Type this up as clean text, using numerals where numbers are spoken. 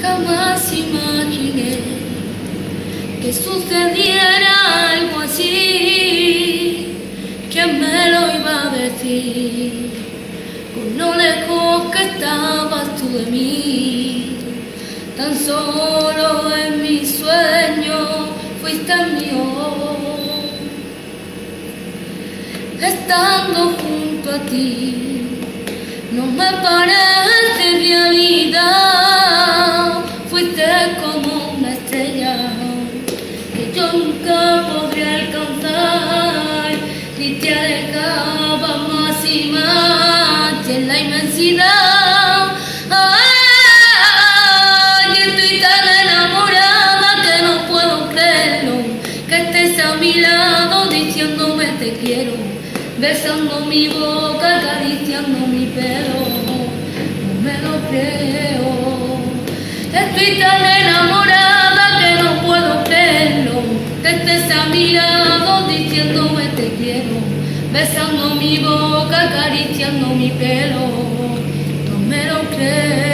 Jamás imaginé que sucediera algo así. ¿Quién me lo iba a decir? Con lo lejos que estabas tú de mí. Tan solo en mis sueños fuiste mío. Estando junto a ti no me parece realidad. Fuiste como una estrella que yo nunca podré alcanzar, y te alejaba más y más, y en la inmensidad. Ay, estoy tan enamorada que no puedo creerlo, que estés a mi lado diciéndome te quiero, besando mi boca, acariciando mi pelo. No me lo creo. Estoy tan enamorada que no puedo creerlo, que estés a mi lado diciéndome te quiero, besando mi boca, acariciando mi pelo. No me lo creo.